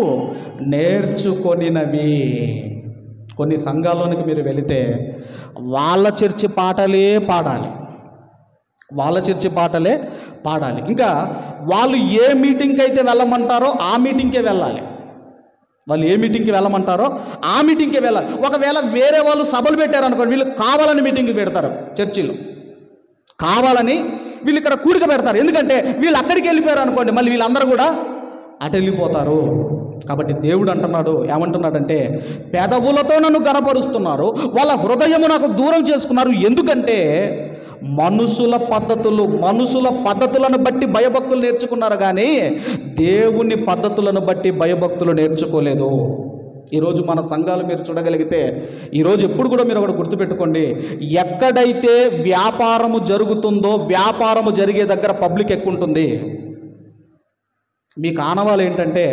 నేర్చుకొనినవి. కొన్ని సంఘాల్లోనికి మీరు వెళితే వాళ్ళ చర్చి పాటలే పాడాలి. ఇంకా వాళ్ళు ఏ మీటింగ్కి అయితే వెళ్ళమంటారో ఆ మీటింగ్కే వెళ్ళాలి. ఒకవేళ వేరే వాళ్ళు సభలు పెట్టారనుకోండి, వీళ్ళు కావాలని మీటింగ్ పెడతారు. చర్చిలో కావాలని వీళ్ళు ఇక్కడ కూడిక పెడతారు. ఎందుకంటే వీళ్ళు అక్కడికి వెళ్ళిపోయారు అనుకోండి, మళ్ళీ వీళ్ళందరూ కూడా అటు వెళ్ళిపోతారు. కాబట్టి దేవుడు అంటున్నాడు, ఏమంటున్నాడంటే పెదవులతో నన్ను గణపరుస్తున్నారు, వాళ్ళ హృదయము నాకు దూరం చేసుకున్నారు. ఎందుకంటే మనుషుల పద్ధతులను బట్టి భయభక్తులు నేర్చుకున్నారు కానీ దేవుని పద్ధతులను బట్టి భయభక్తులు నేర్చుకోలేదు. ఈరోజు మన సంఘాలు మీరు చూడగలిగితే, ఈరోజు ఎప్పుడు కూడా మీరు ఒకటి గుర్తుపెట్టుకోండి, ఎక్కడైతే వ్యాపారము జరుగుతుందో వ్యాపారము జరిగే దగ్గర పబ్లిక్ ఎక్కువ ఉంటుంది. మీకు ఆనవాళ్ళు ఏంటంటే,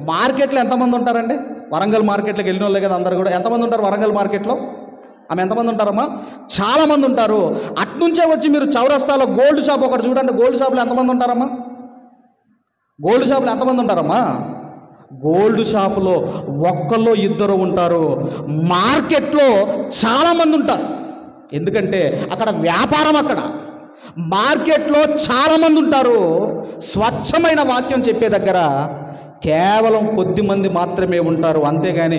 మార్కెట్లో ఎంతమంది ఉంటారండి? వరంగల్ మార్కెట్లోకి వెళ్ళిన వాళ్ళే కదా అందరు కూడా. ఎంతమంది ఉంటారు వరంగల్ మార్కెట్లో? ఎంతమంది ఉంటారమ్మా? చాలామంది ఉంటారు. అట్నుంచే వచ్చి మీరు చౌరస్తాలో గోల్డ్ షాప్ ఒకటి చూడండి. గోల్డ్ షాప్లో ఎంతమంది ఉంటారమ్మా? గోల్డ్ షాపులో ఒక్కళ్ళు ఇద్దరు ఉంటారు. మార్కెట్లో చాలామంది ఉంటారు. ఎందుకంటే అక్కడ వ్యాపారం. అక్కడ మార్కెట్లో చాలామంది ఉంటారు. స్వచ్ఛమైన వాక్యం చెప్పే దగ్గర కేవలం కొద్ది మంది మాత్రమే ఉంటారు. అంతేగాని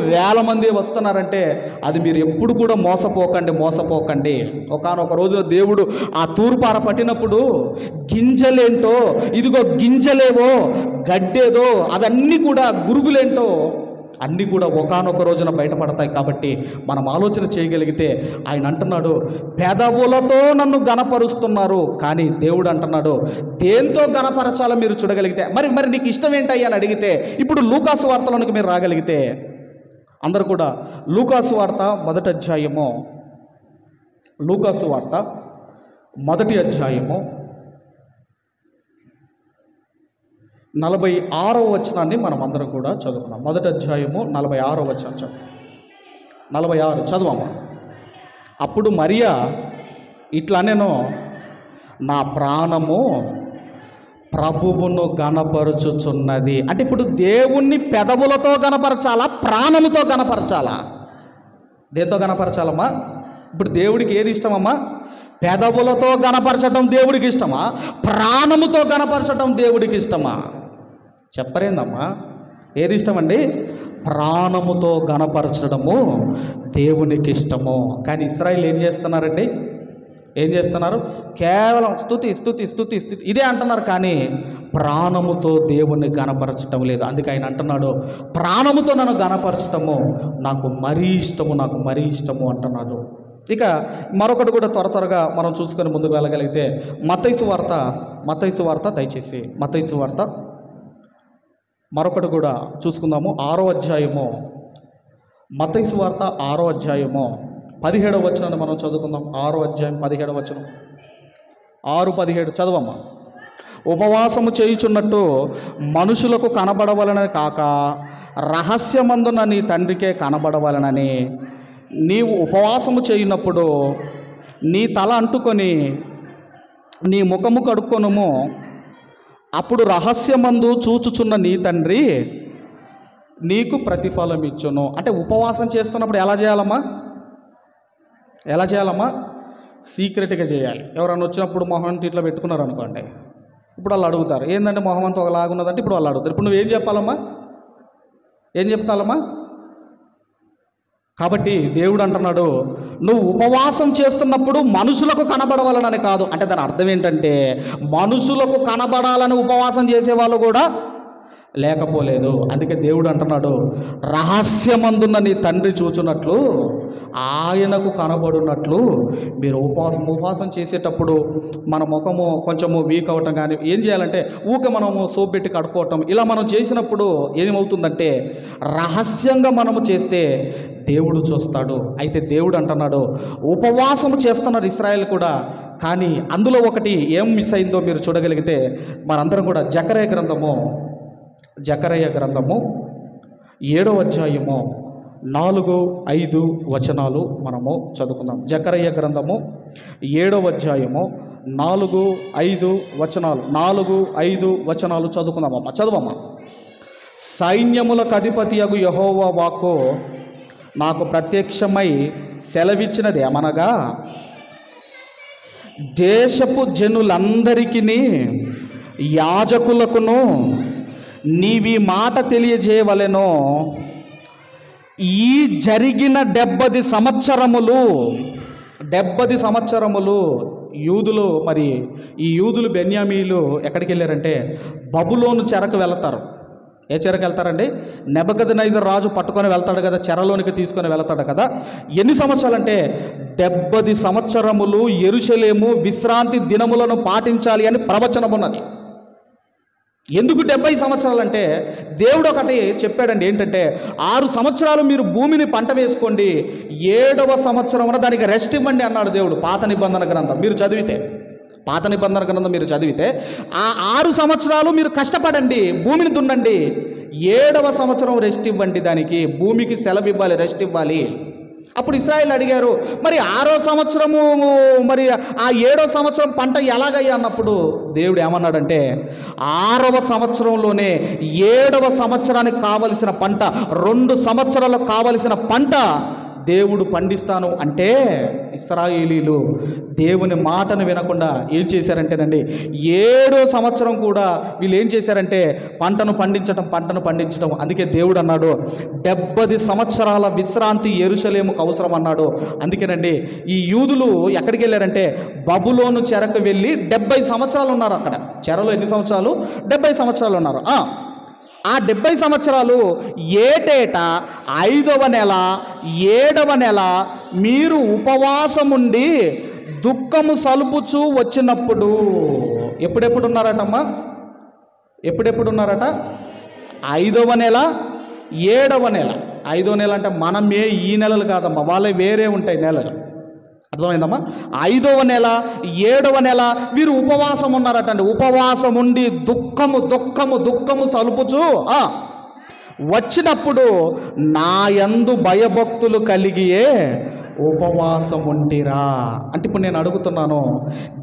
వేల మంది వస్తున్నారంటే అది మీరు ఎప్పుడు కూడా మోసపోకండి. ఒకానొక రోజున దేవుడు ఆ తూర్పార పట్టినప్పుడు గింజలేంటో, ఇదిగో గింజలేవో, గడ్డేదో, అవన్నీ కూడా గురుగులేంటో అన్నీ కూడా ఒకానొక రోజున బయటపడతాయి. కాబట్టి మనం ఆలోచన చేయగలిగితే ఆయన అంటున్నాడు, పెదవులతో నన్ను గణపరుస్తున్నారు కానీ దేవుడు అంటున్నాడు దేంతో గణపరచాలో మీరు చూడగలిగితే, మరి నీకు ఇష్టం ఏంటయ్యా అని అడిగితే, ఇప్పుడు లూకాసు వార్తలోనికి మీరు రాగలిగితే అందరూ కూడా లూకాసు వార్త మొదటి అధ్యాయము 46వ వచనాన్ని మనం అందరం కూడా చదువుకున్నాం. మొదటి అధ్యాయము 46వ వచనం 46 చదవమ్మా. అప్పుడు మరియా ఇట్లా నేను, నా ప్రాణము ప్రభువును గణపరుచుచున్నది. అంటే ఇప్పుడు దేవుణ్ణి పెదవులతో గణపరచాలా, ప్రాణముతో గణపరచాలా? దేంతో గణపరచాలమ్మా? ఇప్పుడు దేవుడికి ఏది ఇష్టమమ్మా? పెదవులతో గణపరచడం దేవుడికి ఇష్టమా? ప్రాణముతో గణపరచడం దేవుడికి ఇష్టమా? చెప్పరేందమ్మా? ఏది ఇష్టమండి? ప్రాణముతో గణపరచడము దేవునికి ఇష్టము. కానీ ఇశ్రాయేలు ఏం చేస్తున్నారండి? ఏం చేస్తున్నారు? కేవలం స్తుతి స్తుతి స్తుతి స్తుతి ఇదే అంటున్నారు, కానీ ప్రాణముతో దేవుణ్ణి గణపరచటం లేదు. అందుకే ఆయన అంటున్నాడు, ప్రాణముతో నన్ను గణపరచటము నాకు మరీ ఇష్టము, నాకు మరీ ఇష్టము అంటున్నాడు. ఇక మరొకటి కూడా త్వరగా మనం చూసుకొని ముందుకు వెళ్ళగలిగితే మత్తయి సువార్త దయచేసి మత్తయి సువార్త మరొకటి కూడా చూసుకుందాము. 6వ అధ్యాయము, మత్తయి సువార్త 6వ అధ్యాయము 17వ వచనాన్ని మనం చదువుకుందాం. 6వ అధ్యాయం 17వ వచనం, 6:17 చదవమ్మా. ఉపవాసము చేయుచున్నట్టు మనుషులకు కనబడవలనని కాక రహస్యమందున నీ తండ్రికే కనబడవలనని నీవు ఉపవాసము చేయునప్పుడు నీ తల అంటుకొని నీ ముఖము కడుక్కొనుము. అప్పుడు రహస్యమందు చూచుచున్న నీ తండ్రి నీకు ప్రతిఫలం ఇచ్చును. అంటే ఉపవాసం చేస్తున్నప్పుడు ఎలా చేయాలమ్మా? ఎలా చేయాలమ్మా? సీక్రెట్గా చేయాలి. ఎవరన్నా వచ్చినప్పుడు మొహం ఇట్లా పెట్టుకున్నారు అనుకోండి, ఇప్పుడు వాళ్ళు అడుగుతారు, ఏంటంటే మొహం అంతా ఒకలాగున్నదంటే ఇప్పుడు వాళ్ళు అడుగుతారు. ఇప్పుడు నువ్వేం చెప్పాలమ్మా? ఏం చెప్తాలమ్మా? కాబట్టి దేవుడు అంటున్నాడు, నువ్వు ఉపవాసం చేస్తున్నప్పుడు మనుషులకు కనబడవాలని కాదు. అంటే దాని అర్థం ఏంటంటే, మనుషులకు కనబడాలని ఉపవాసం చేసేవాళ్ళు కూడా లేకపోలేదు. అందుకే దేవుడు అంటున్నాడు, రహస్యమందున్న నీ తండ్రి చూచున్నట్లు ఆయనకు కనబడున్నట్లు మీరు ఉపవాసం చేసేటప్పుడు మన ముఖము కొంచెము వీక్ అవ్వటం కానీ ఏం చేయాలంటే ఊకే మనము సోప్ పెట్టి కడుక్కోవటం ఇలా మనం చేసినప్పుడు ఏమవుతుందంటే రహస్యంగా మనము చేస్తే దేవుడు చూస్తాడు. అయితే దేవుడు అంటున్నాడు, ఉపవాసము చేస్తున్నారు ఇశ్రాయేల్ కూడా, కానీ అందులో ఒకటి ఏం మిస్ అయిందో మీరు చూడగలిగితే మనందరం కూడా జకరయ గ్రంథము 7వ అధ్యాయము 4-5 వచనాలు మనము చదువుకుందాం. జకరయ గ్రంథము 7వ అధ్యాయము 4-5 వచనాలు, 4-5 వచనాలు చదువుకుందామమ్మా. చదువమ్మా. సైన్యములకు అధిపతియగు యెహోవా వాక్కు నాకు ప్రత్యక్షమై సెలవిచ్చినది ఏమనగా, దేశపు జనులందరికీ యాజకులకును నీవి మాట తెలియజేయవలెను. ఈ జరిగిన 70 సంవత్సరములు యూదులు, మరి ఈ యూదులు బెన్యామీలు ఎక్కడికి వెళ్ళారంటే బబులోను చెరకు వెళతారు. ఏ చెరకు వెళ్తారండి? నెబుకద్నెజర్ రాజు పట్టుకొని వెళ్తాడు కదా, చెరలోనికి తీసుకొని వెళ్తాడు కదా. ఎన్ని సంవత్సరాలు అంటే 70 సంవత్సరములు యెరూషలేము విశ్రాంతి దినములను పాటించాలి అని ప్రవచనం ఉన్నది. ఎందుకు 70 సంవత్సరాలు అంటే దేవుడు ఒకటి చెప్పాడండి, ఏంటంటే 6 సంవత్సరాలు మీరు భూమిని పంట వేసుకోండి, 7వ సంవత్సరమున దానికి రెస్ట్ ఇవ్వండి అన్నాడు దేవుడు. పాత నిబంధన గ్రంథం మీరు చదివితే ఆ 6 సంవత్సరాలు మీరు కష్టపడండి, భూమిని దున్నండి, 7వ సంవత్సరం రెస్ట్ ఇవ్వండి, దానికి భూమికి సెలవు ఇవ్వాలి, రెస్ట్ ఇవ్వాలి. అప్పుడు ఇశ్రాయేలు అడిగారు, మరి 6వ సంవత్సరము మరి ఆ 7వ సంవత్సరం పంట ఎలాగయ్యా అన్నప్పుడు దేవుడు ఏమన్నాడంటే 6వ సంవత్సరంలోనే 7వ సంవత్సరానికి కావలసిన పంట, 2 సంవత్సరాలకు కావలసిన పంట దేవుడు పండిస్తాను అంటే ఇశ్రాయేలీలు దేవుని మాటను వినకుండా ఏం చేశారంటేనండి 7వ సంవత్సరం కూడా వీళ్ళు ఏం చేశారంటే పంటను పండించడం. అందుకే దేవుడు అన్నాడు 70 సంవత్సరాల విశ్రాంతి యెరూషలేముకు అవసరం అన్నాడు. అందుకేనండి ఈ యూదులు ఎక్కడికి వెళ్ళారంటే బబులోను చెరకు వెళ్ళి 70 సంవత్సరాలు ఉన్నారు అక్కడ. చెరలో ఎన్ని సంవత్సరాలు? 70 సంవత్సరాలు ఉన్నారు. ఆ 70 సంవత్సరాలు ఏటేటా 5వ నెల 7వ నెల మీరు ఉపవాసముండి దుఃఖము సలుపుచూ వచ్చినప్పుడు ఎప్పుడెప్పుడు ఉన్నారటమ్మా? ఎప్పుడెప్పుడు ఉన్నారట? 5వ నెల 7వ నెల. 5వ నెల అంటే మనమే ఈ నెలలు కాదమ్మా, వాళ్ళే వేరే ఉంటాయి నెలలు. అర్థమైందమ్మా? 5వ నెల 7వ నెల వీరు ఉపవాసం ఉన్నారట అండి. ఉపవాసం ఉండి దుఃఖము సలుపుచు వచ్చినప్పుడు నా యందు భయభక్తులు కలిగియే ఉపవాసం ఉంటిరా. అంటే ఇప్పుడు నేను అడుగుతున్నాను,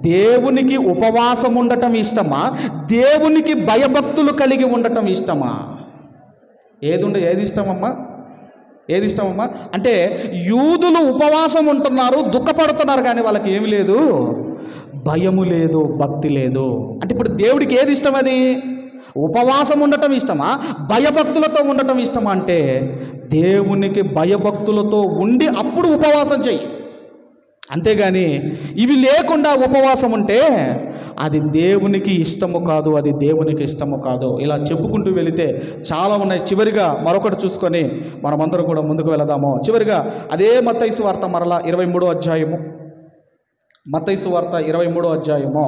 దేవునికి ఉపవాసం ఉండటం ఇష్టమా, దేవునికి భయభక్తులు కలిగి ఉండటం ఇష్టమా? ఏది ఇష్టమమ్మా? అంటే యూదులు ఉపవాసం ఉంటున్నారు, దుఃఖపడుతున్నారు, కానీ వాళ్ళకి ఏమి లేదు, భయము లేదు, భక్తి లేదు. అంటే ఇప్పుడు దేవుడికి ఏది ఇష్టం? అది ఉపవాసం ఉండటం ఇష్టమా, భయభక్తులతో ఉండటం ఇష్టమా అంటే దేవునికి భయభక్తులతో ఉండి అప్పుడు ఉపవాసం చెయ్యి. అంతేగాని ఇవి లేకుండా ఉపవాసం ఉంటే అది దేవునికి ఇష్టము కాదు, అది దేవునికి ఇష్టము కాదు. ఇలా చెప్పుకుంటూ వెళితే చాలా ఉన్నాయి. చివరిగా మరొకటి చూసుకొని మనమందరం కూడా ముందుకు వెళదాము. చివరిగా అదే మత్తయి సువార్త మరలా 23వ అధ్యాయము, మత్తయి సువార్త 23వ అధ్యాయము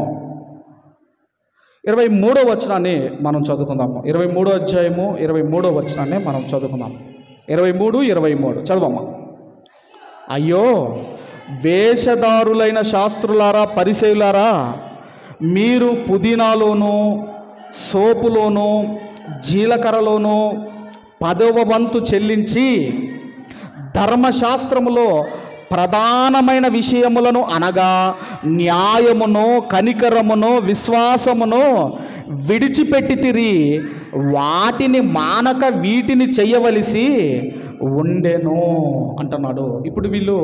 23వ వచనాన్ని మనం చదువుకుందాము. 23వ అధ్యాయము 23వ వచనాన్ని మనం చదువుకుందాం. 23 చదవమ్మా. అయ్యో వేషధారులైన శాస్త్రులారా, పరిసయ్యులారా, మీరు పుదీనాలోను సోపులోను జీలకర్రలోను 10వ వంతు చెల్లించి ధర్మశాస్త్రములో ప్రధానమైన విషయములను అనగా న్యాయమును, కనికరమును, విశ్వాసమును విడిచిపెట్టితిరి, వాటిని మానక వీటిని చెయ్యవలసి ఉండెను అంటున్నాడు. ఇప్పుడు వీళ్ళు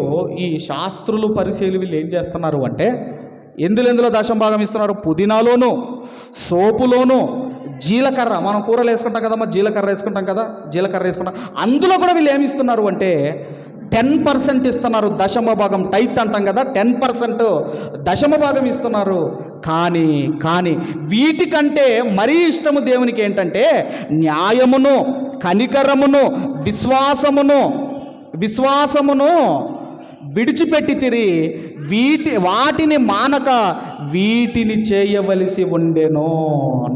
ఈ శాస్త్రులు పరిశీలి వీళ్ళు ఏం చేస్తున్నారు అంటే ఎందులో దశమ భాగం ఇస్తున్నారు? పుదీనాలోను సోపులోను జీలకర్ర, మనం కూరలు వేసుకుంటాం కదమ్మా, జీలకర్ర వేసుకుంటాం కదా, జీలకర్ర వేసుకుంటాం. అందులో కూడా వీళ్ళు ఏమి ఇస్తున్నారు అంటే 10% ఇస్తున్నారు. దశమ భాగం, టైత్ అంటాం కదా, 10% దశమ భాగం ఇస్తున్నారు. కానీ వీటికంటే మరీ ఇష్టము దేవునికి ఏంటంటే న్యాయమును, కనికరమును, విశ్వాసమును విడిచిపెట్టితిరి, వాటిని మానక వీటిని చేయవలసి ఉండెను.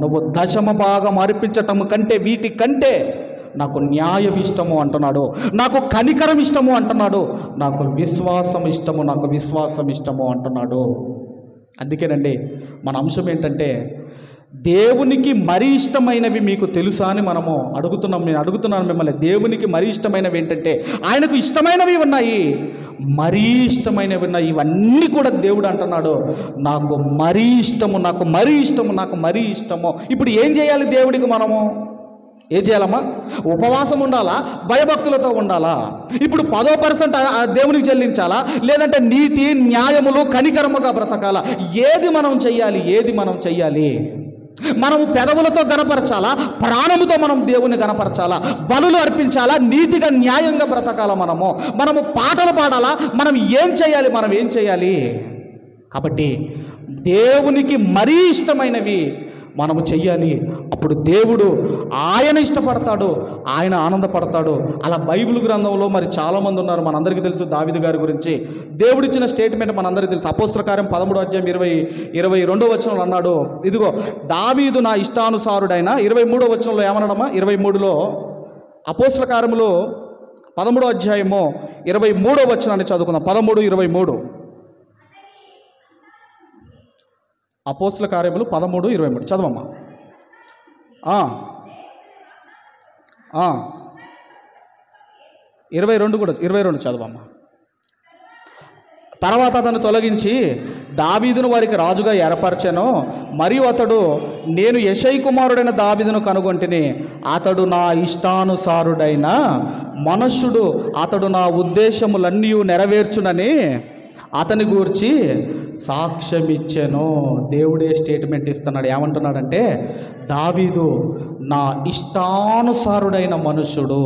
నువ్వు దశమ భాగం అర్పించటం కంటే వీటి కంటే నాకు న్యాయం ఇష్టము అంటున్నాడు, నాకు కనికరం ఇష్టము అంటున్నాడు, నాకు విశ్వాసం ఇష్టము అంటున్నాడు. అందుకేనండి మన అంశం ఏంటంటే దేవునికి మరీ ఇష్టమైనవి మీకు తెలుసా అని మనము అడుగుతున్నాం. నేను అడుగుతున్నాను మిమ్మల్ని, దేవునికి మరీ ఇష్టమైనవి ఏంటంటే ఆయనకు ఇష్టమైనవి ఉన్నాయి, మరీ ఇష్టమైనవి ఉన్నాయి. ఇవన్నీ కూడా దేవుడు అంటున్నాడు నాకు మరీ ఇష్టము. ఇప్పుడు ఏం చేయాలి? దేవుడికి మనము ఏం చేయాలమ్మా? ఉపవాసం ఉండాలా, భయభక్తులతో ఉండాలా? ఇప్పుడు 10% దేవునికి చెల్లించాలా, లేదంటే నీతి న్యాయములు కనికరముగా బ్రతకాలా? ఏది మనం చెయ్యాలి? మనము పెదవులతో గణపరచాలా, ప్రాణముతో మనం దేవుని గణపరచాలా, బలులు అర్పించాలా, నీతిగా న్యాయంగా బ్రతకాలా? మనము పాటలు పాడాలా? మనం ఏం చేయాలి? కాబట్టి దేవునికి మరీ ఇష్టమైనవి మనము చెయ్యాలి. అప్పుడు దేవుడు ఆయన ఇష్టపడతాడు, ఆయన ఆనందపడతాడు. అలా బైబిల్ గ్రంథంలో మరి చాలామంది ఉన్నారు. మనందరికీ తెలుసు దావీదు గారి గురించి దేవుడిచ్చిన స్టేట్మెంట్ మనందరికీ తెలుసు. అపోస్తల కార్యం 13వ అధ్యాయం 22వ వచనంలో అన్నాడు, ఇదిగో దావీదు నా ఇష్టానుసారుడైన. 23వ వచనంలో ఏమన్నాడమ్మా? 23లో అపోస్తల కార్యములో 13వ అధ్యాయము 23వ వచనాన్ని చదువుకుందాం. 13:23 అపోస్తల కార్యములు 13:23 చదవమ్మా. 22 చదవమ్మా. తర్వాత అతను తొలగించి దావీదును వారికి రాజుగా ఏర్పరచెను. మరియు అతడు, నేను యెషై కుమారుడైన దావీదును కనుగొంటిని, అతడు నా ఇష్టానుసారుడైన మనుష్యుడు, అతడు నా ఉద్దేశములన్నీ నెరవేర్చునని అతని గూర్చి సాక్ష్యమిచ్చెను. దేవుడే స్టేట్మెంట్ ఇస్తున్నాడు. ఏమంటున్నాడంటే దావీదు నా ఇష్టానుసారుడైన మనుష్యుడు.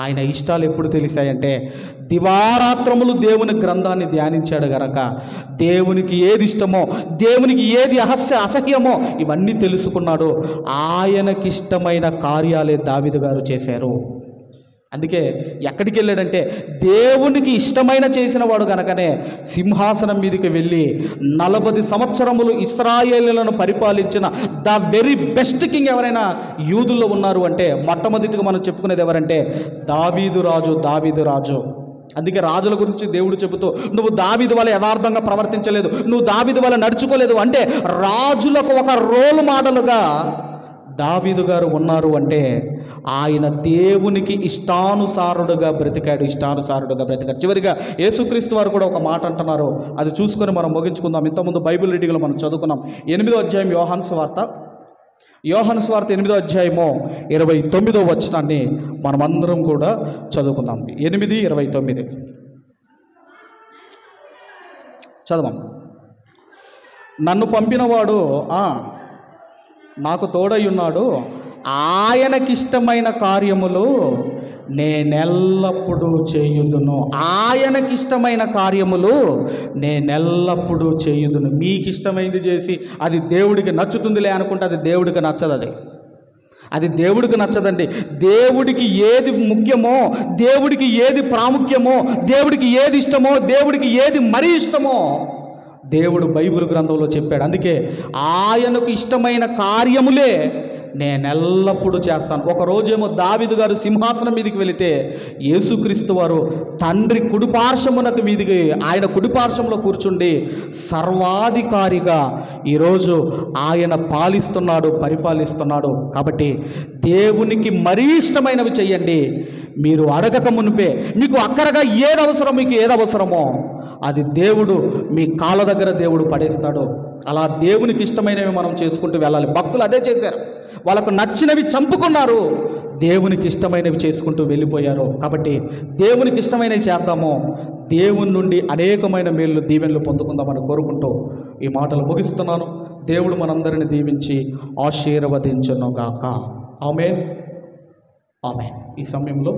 ఆయన ఇష్టాలు ఎప్పుడు తెలిసాయంటే దివారాత్రములు దేవుని గ్రంథాన్ని ధ్యానించాడు గనక దేవునికి ఏది ఇష్టమో, దేవునికి ఏది అసహ్యమో ఇవన్నీ తెలుసుకున్నాడు. ఆయనకిష్టమైన కార్యాలే దావీదు గారు చేశారు. అందుకే ఎక్కడికి వెళ్ళాడంటే దేవునికి ఇష్టమైన చేసిన వాడు గనకనే సింహాసనం మీదకి వెళ్ళి 40 సంవత్సరములు ఇశ్రాయేలులను పరిపాలించిన ద వెరీ బెస్ట్ కింగ్ ఎవరైనా యూదుల్లో ఉన్నారు అంటే మొట్టమొదటిగా మనం చెప్పుకునేది ఎవరంటే దావీదు రాజు. అందుకే రాజుల గురించి దేవుడు చెబుతూ నువ్వు దావీదు వల్ల యథార్థంగా ప్రవర్తించలేదు, నువ్వు దావీదు వల్ల నడుచుకోలేదు అంటే రాజులకు ఒక రోల్ మోడల్గా దావీదు గారు ఉన్నారు. అంటే ఆయన దేవునికి ఇష్టానుసారుడుగా బ్రతికాడు. చివరిగా యేసుక్రీస్తు వారు కూడా ఒక మాట అంటున్నారు, అది చూసుకొని మనం ముగించుకుందాం. ఇంతకుముందు బైబిల్ రీడింగ్లో మనం చదువుకున్నాం. 8వ అధ్యాయం యోహాను సువార్త 8వ అధ్యాయము 29వ వచనాన్ని మనమందరం కూడా చదువుకుందాం. 8:29 చదవం. నన్ను పంపినవాడు నాకు తోడై ఉన్నాడు, ఆయనకిష్టమైన కార్యములు నేనెల్లప్పుడూ చేయుదును. ఆయనకిష్టమైన కార్యములు నేనెల్లప్పుడూ చేయుదును. మీకు ఇష్టమైంది చేసి అది దేవుడికి నచ్చుతుందిలే అనుకుంటే అది దేవుడికి నచ్చదు. అది దేవుడికి నచ్చదండి. దేవుడికి ఏది ముఖ్యమో, దేవుడికి ఏది ప్రాముఖ్యమో, దేవుడికి ఏది ఇష్టమో, దేవుడికి ఏది మరీ ఇష్టమో దేవుడు బైబిల్ గ్రంథంలో చెప్పాడు. అందుకే ఆయనకు ఇష్టమైన కార్యములే నేనెల్లప్పుడూ చేస్తాను. ఒకరోజేమో దావీదు గారు సింహాసనం మీదకి వెళితే యేసుక్రీస్తు వారు తండ్రి కుడిపార్శ్వమునకు మీదికి ఆయన కుడిపార్శ్వంలో కూర్చుండి సర్వాధికారిగా ఈరోజు ఆయన పాలిస్తున్నాడు, పరిపాలిస్తున్నాడు. కాబట్టి దేవునికి మరీ ఇష్టమైనవి చెయ్యండి. మీరు అడగక మునిపే మీకు అక్కరగా ఏది అవసరం, మీకు ఏది అవసరమో అది దేవుడు మీ కాళ్ళ దగ్గర దేవుడు పడేస్తాడు. అలా దేవునికి ఇష్టమైనవి మనం చేసుకుంటూ వెళ్ళాలి. భక్తులు అదే చేశారు. వాళ్ళకు నచ్చినవి చంపుకున్నారు, దేవునికి ఇష్టమైనవి చేసుకుంటూ వెళ్ళిపోయారు. కాబట్టి దేవునికి ఇష్టమైనవి చేద్దాము. దేవుని నుండి అనేకమైన మేళ్ళు దీవెనలు పొందుకుందామని కోరుకుంటూ ఈ మాటలు ముగిస్తున్నాను. దేవుడు మనందరిని దీవించి ఆశీర్వదించునుగాక. ఆమేన్, ఆమేన్. ఈ సమయంలో